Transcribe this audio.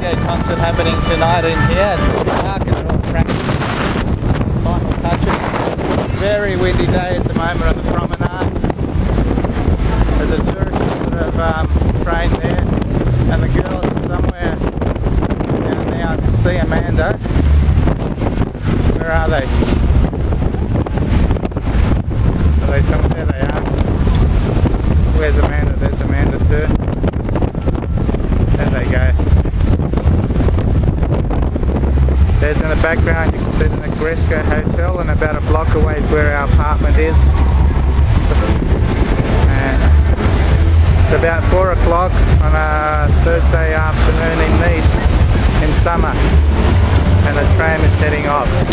reggae concert happening tonight in here at the park, and they're all practicing final touches. Very windy day at the moment on the Promenade. There's a tourist sort of train there, and the girls are somewhere down there. I can see Amanda. Where are they? Are they somewhere? There they are. Where's Amanda? There's Amanda too. There they go. There's in the background, you can see the Negresco Hotel, and about a block away is where our apartment is. It's about 4 o'clock on a Thursday afternoon in Nice in summer, and the tram is heading off.